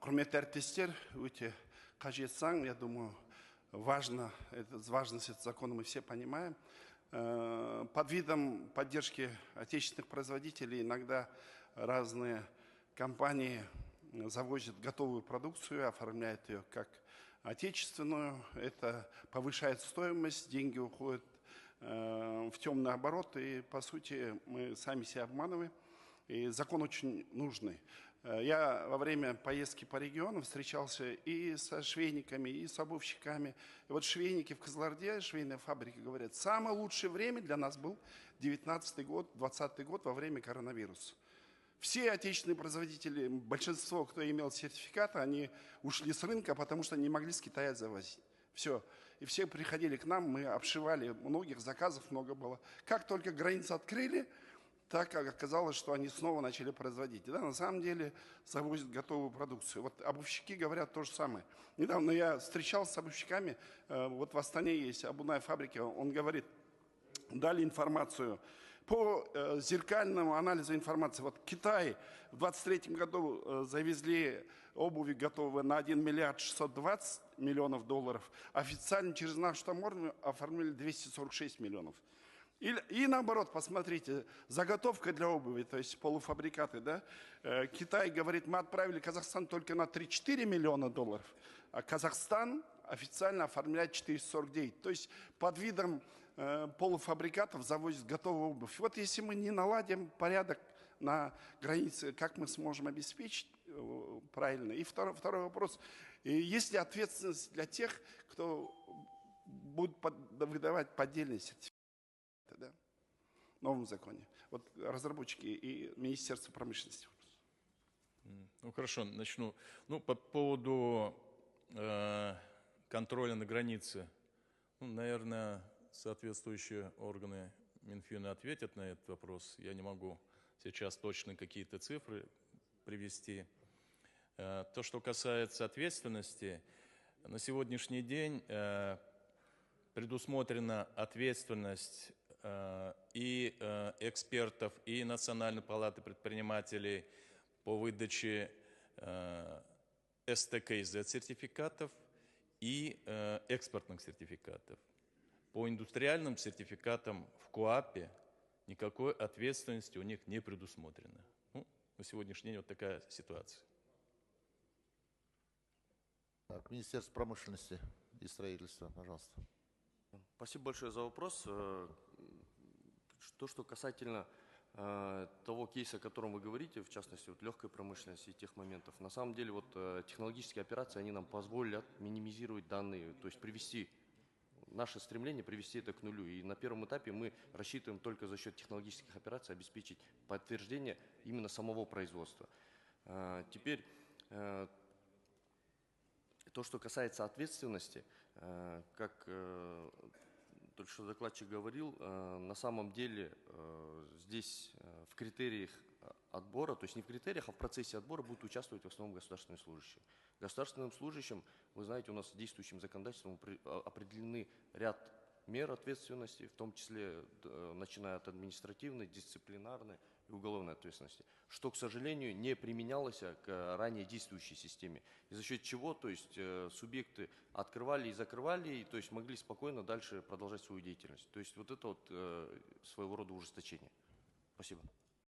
Құрметті әріптестер, өте қажет заң, я думаю, важность этого закона мы все понимаем. Под видом поддержки отечественных производителей иногда разные компании завозят готовую продукцию, оформляют ее как отечественную. Это повышает стоимость, деньги уходят в темный оборот, и, по сути, мы сами себя обманываем. И закон очень нужный. Я во время поездки по регионам встречался и со швейниками, и с обувщиками. И вот швейники в Кызылорде, швейные фабрики, говорят, самое лучшее время для нас был 19-й год, 20-й год во время коронавируса. Все отечественные производители, большинство, кто имел сертификаты, они ушли с рынка, потому что не могли с Китая завозить. Все. И все приходили к нам, мы обшивали, многих заказов много было. Как только границы открыли, так как оказалось, что они снова начали производить. Да, на самом деле завозят готовую продукцию. Вот обувщики говорят то же самое. Недавно я встречался с обувщиками, вот в Астане есть обувная фабрика, он говорит, дали информацию по зеркальному анализу информации. Вот Китай в 2023 году завезли обуви готовые на 1 миллиард 620 миллионов долларов. Официально через нашу таможню оформили 246 миллионов. И наоборот, посмотрите, заготовка для обуви, то есть полуфабрикаты, да? Китай говорит, мы отправили Казахстан только на 3-4 миллиона долларов, а Казахстан официально оформляет 449. То есть под видом полуфабрикатов завозят готовую обувь. Вот если мы не наладим порядок на границе, как мы сможем обеспечить правильно? И второй вопрос, есть ли ответственность для тех, кто будет выдавать поддельные сертификаты? Да, в новом законе. Вот разработчики и Министерство промышленности. Ну, хорошо, начну. Ну, по поводу контроля на границе. Ну, наверное, соответствующие органы Минфина ответят на этот вопрос. Я не могу сейчас точно какие-то цифры привести. То, что касается ответственности, на сегодняшний день предусмотрена ответственность и экспертов, и Национальной палаты предпринимателей по выдаче СТКЗ-сертификатов и экспортных сертификатов. По индустриальным сертификатам в КоАПе никакой ответственности у них не предусмотрено. Ну, на сегодняшний день вот такая ситуация. Так, Министерство промышленности и строительства, пожалуйста. Спасибо большое за вопрос. Что касательно того кейса, о котором вы говорите, в частности, вот легкой промышленности и тех моментов, на самом деле вот технологические операции, они нам позволят минимизировать данные, то есть наше стремление привести это к нулю. И на первом этапе мы рассчитываем только за счет технологических операций обеспечить подтверждение именно самого производства. Теперь то, что касается ответственности, как только что докладчик говорил, на самом деле здесь в критериях отбора, то есть не в критериях, а в процессе отбора будут участвовать в основном государственные служащие. Государственным служащим, вы знаете, у нас действующим законодательством определены ряд мер ответственности, в том числе начиная от административной, дисциплинарной и уголовной ответственности, что, к сожалению, не применялось к ранее действующей системе. И за счет чего, то есть субъекты открывали и закрывали, и, то есть могли спокойно дальше продолжать свою деятельность. То есть вот это вот своего рода ужесточение. Спасибо.